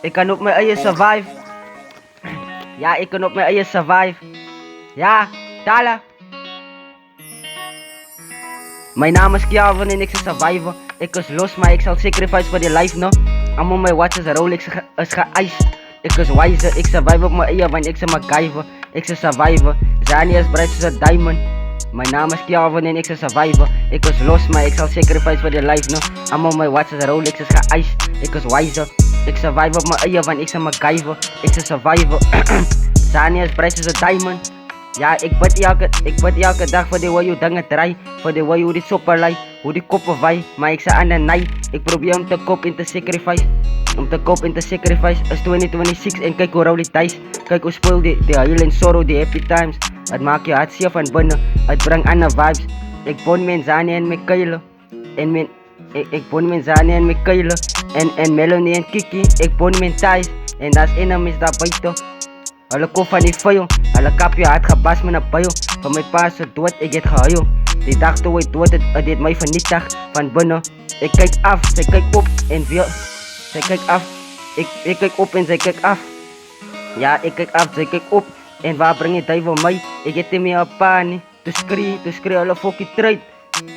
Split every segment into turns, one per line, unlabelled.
Ik kan op mijn eigen survive. Ja, ik kan op mijn eigen survive. Ja, Tala. Mijn naam is Kjavan en ik is een survivor. Ik is los, maar ik zal sacrifice voor die life, no. I'm on my watch as a Rolex is geëist. Ik is wijzer, ik survive op mijn eigen, want ik is een MacGyver. Ik is een survivor, Zani is bright als een diamond. Mijn naam is Kjavan en ik is een survivor. Ik is los, maar ik zal sacrifice voor die life, no. I'm on my watch as a Rolex is geëist. Ik is wijzer, ik survive op mijn eigen, want ik is een MacGyver. Ik is een survivor, Zani is bright als een diamond. Ja, ik bid elke dag voor die way je dingen draai. Voor die way hoe die soppen lei, hoe die koppen wij. Maar ik sta aan de nij, ik probeer om te koop in te sacrifice. Om te koop in te sacrifice is 2026 en kijk hoe rauw die thuis. Kijk hoe speel die huil en sorrow, die happy times. Het maakt je hart zeer van binnen, het brengt andere vibes. Ik bon mijn Zani en mijn kuilen. Ik bon mijn Zani en mijn kuilen. En Melanie en Kiki, ik bon mijn thuis. En dat is enemies daar buiten. Hulle koop van die vuil, hulle kap je hart gebas met een pijl. Van mijn pa is dood, ik het gehuil. Die dag toen ik dood, het deed mij vernietig van binnen. Ik kijk af, zij kijkt op en weer. Zij kijkt af, ik kijk op en zij kijkt af. Ja, ik kijk af, zij kijkt op. En waar breng je duivel mij? Ik heb niet meer een pa niet. Te schreeuw hulle fokkie truit.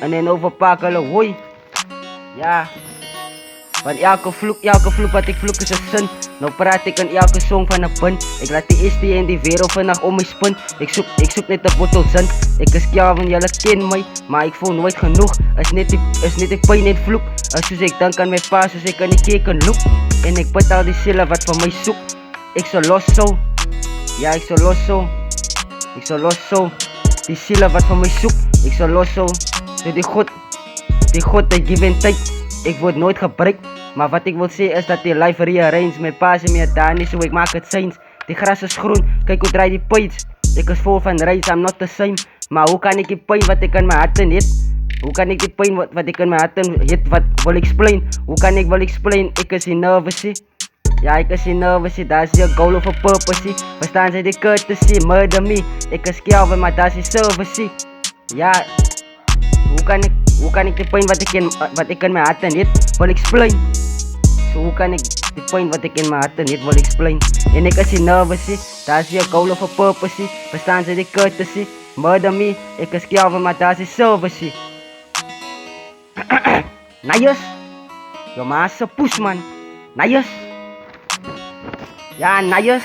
En dan overpak hulle hoi. Ja. Want elke vloek wat ik vloek is een sin. Nou praat ik in elke song van een pun. Ik laat die eerste in die wereld vannacht om mij spin. Ik zoek net een bottel zin. Ik is Kjavan, jullie ken mij. Maar ik voel nooit genoeg. Is net ik pijn net vloek. Als ik dank aan mijn pa, zoals ik aan die keken loop. En ik betaal die zielen wat van mij zoekt. Ik zal los zo. Ja, ik zal los zo. Ik zal los zo. Die zielen wat van mij zoekt. Ik zal los zo. Die God, die give en take. Ik word nooit gebruikt. Maar wat ik wil zeggen is dat die life rearrange. Mijn pa is meer daar niet zo, ik maak het zijn. Die gras is groen, kijk hoe draai die page. Ik is vol van reis, I'm not the same. Maar hoe kan ik die pijn wat ik in mijn harten hit? Hoe kan ik die pijn wat ik in mijn harten hit, wat wil ik explain? Hoe kan ik wel explain? Ik is in nervous. Ja, ik is in nervous, daar is je goal of a purpose. Verstaan ze die courtesy, murder me. Ik is Kjavan, maar daar is je service. Ja, hoe kan ik die pijn wat ik in mijn harten hit, wil explain? So hoe kan ik die pijn wat ik in mijn harten hit, wil explain? En ik is in nervous, daar is je goal of a purpose. Verstaan ze die courtesy, murder me. Ik is Kjavan, maar daar is je service. Nice. Yo maas een poes man. Nice. Ja, nice.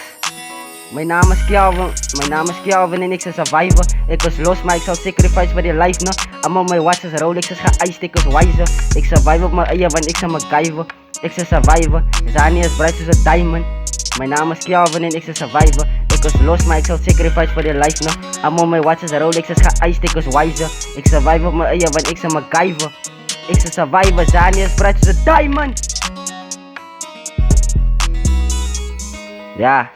Mijn naam is Kjavan en ik is een survivor. Ik is los, maar ik zal sacrifice voor die life, no. I'm on my watch as Rolex is geëist, ik is wijzer. Ik survive op mijn eigen, want ik is een MacGyver. Ik is een survivor, Zani is bright als een diamond. Mijn naam is Kjavan en ik is een survivor. Ik is los, maar ik zal sacrifice voor die life, no. I'm on my watch as Rolex is geëist, ik is wijzer. Ik survive op mijn eigen, want ik is een MacGyver. Ik is een survivor, Zani is bright als een diamond. Ja.